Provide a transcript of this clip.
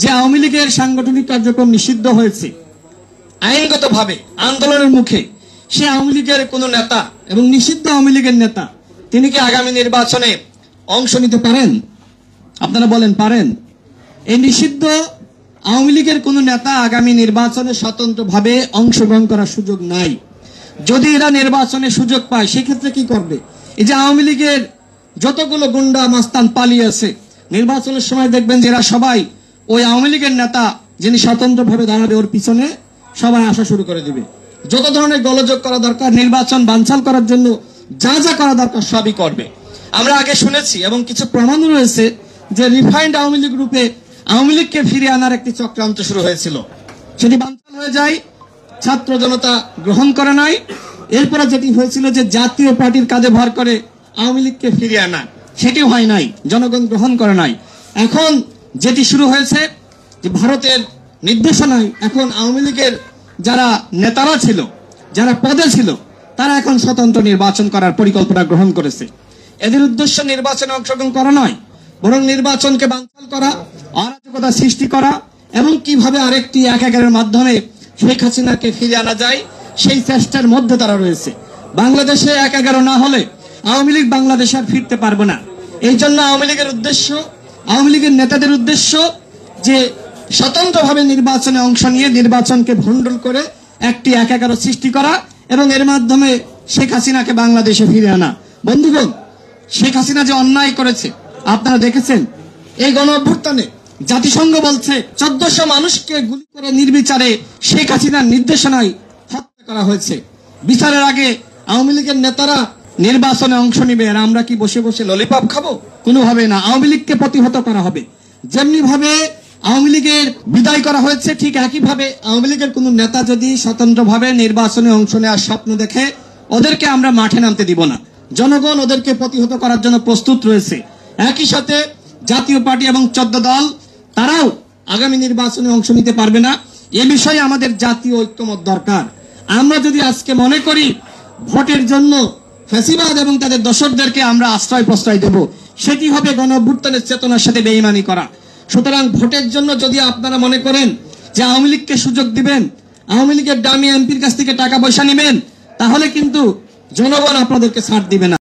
যে আওয়ামী লীগের সাংগঠনিক কার্যক্রম নিষিদ্ধ হয়েছে আইনগতভাবে আন্দোলনের মুখে, সে আওয়ামী লীগের কোন নেতা এবং নিষিদ্ধ আওয়ামী লীগের নেতা তিনি কি আগামী নির্বাচনে অংশ নিতে পারেন? আপনারা বলেন পারেন? এই নিষিদ্ধ আওয়ামী লীগের কোন নেতা আগামী নির্বাচনে স্বতন্ত্রভাবে অংশগ্রহণ করার সুযোগ নাই। যদি এরা নির্বাচনে সুযোগ পায় সেক্ষেত্রে কি করবে? এই যে আওয়ামী লীগের যতগুলো গুন্ডা মাস্তান পালিয়ে আছে, নির্বাচনের সময় দেখবেন যে এরা সবাই ওই আওয়ামী লীগের নেতা যিনি স্বতন্ত্রভাবে দাঁড়াবে ওর পিছনে সবাই আসা শুরু করে দিবে। যত ধরনের গোলযোগ করা দরকার, নির্বাচন বানচাল করার জন্য যা যা করা দরকার সবই করবে। আমরা আগে শুনেছি এবং কিছু প্রমাণও রয়েছে যে রিফাইন্ড আওয়ামী লীগ রূপে আওয়ামী লীগকে ফিরিয়ে আনার একটি চক্রান্ত শুরু হয়েছিল, সেটি বানচাল হয়ে যায়। ছাত্র জনতা গ্রহণ করে নাই। এরপরে যেটি হয়েছিল যে জাতীয় পার্টির কাঁধে ভর করে আওয়ামী লীগকে ফিরিয়ে আনা, সেটিও হয় নাই, জনগণ গ্রহণ করে নাই। এখন যেটি শুরু হয়েছে যে ভারতের নির্দেশনায় এখন আওয়ামী লীগের যারা নেতারা ছিল, যারা পদে ছিল, তারা এখন স্বতন্ত্র নির্বাচন করার পরিকল্পনা গ্রহণ করেছে। এদের উদ্দেশ্য নির্বাচনে অংশগ্রহণ করা নয়, বরং নির্বাচনকে বানচাল করা, অরাজকতা সৃষ্টি করা এবং কিভাবে আরেকটি একাগারের মাধ্যমে শেখ হাসিনাকে ফিরে আনা যায় সেই চেষ্টার মধ্যে তারা রয়েছে। বাংলাদেশে একাগার না হলে আওয়ামী লীগ বাংলাদেশে আর ফিরতে পারবে না। এই জন্য আওয়ামী লীগের উদ্দেশ্য, আওয়ামী লীগের নেতাদের উদ্দেশ্য যে স্বতন্ত্রভাবে নির্বাচনে অংশ নিয়ে নির্বাচনকে ভণ্ডুল করে একটি একাগার সৃষ্টি করা এবং এর মাধ্যমে শেখ হাসিনাকে বাংলাদেশে ফিরে আনা। বন্ধুগণ, শেখ হাসিনা যে অন্যায় করেছে আপনারা দেখেছেন। এই গণ অভ্যুত্থানে জাতিসংঘ বলছে 1400 মানুষকে গুলি করে নির্বিচারে শেখ হাসিনার নির্দেশনায় হত্যা করা হয়েছে। বিচারের আগে আওয়ামী লীগের নেতারা নির্বাচনে অংশ নিবে আর আমরা কি বসে বসে ললিপপ খাবো? কোনোভাবে না। আওয়ামী লীগকে প্রতিহত করা হবে। যেমনি ভাবে আওয়ামী লীগের বিদায় করা হয়েছে, ঠিক একইভাবে আওয়ামী লীগের কোন নেতা যদি স্বতন্ত্রভাবে নির্বাচনে অংশ নেওয়ার স্বপ্ন দেখে, ওদেরকে আমরা মাঠে নামতে দিব না। জনগণ ওদেরকে প্রতিহত করার জন্য প্রস্তুত রয়েছে। একই সাথে জাতীয় পার্টি এবং 14 দল তারাও আগামী নির্বাচনে অংশ নিতে পারবে না। এ বিষয়ে আমাদের জাতীয় ঐক্যমত দরকার। আমরা যদি আজকে মনে করি ভোটের জন্য ফ্যাসিবাদ এবং তাদের দোসরদেরকে আমরা আশ্রয় প্রশ্রয় দেব, সেটি হবে গণ অভ্যুত্থানের চেতনার সাথে বেঈমানি করা। সুতরাং ভোটের জন্য যদি আপনারা মনে করেন যে আওয়ামী লীগকে সুযোগ দিবেন, আওয়ামী লীগের দামি এমপির কাছ থেকে টাকা পয়সা নেবেন, তাহলে কিন্তু জনগণ আপনাদেরকে ছাড় দিবে না।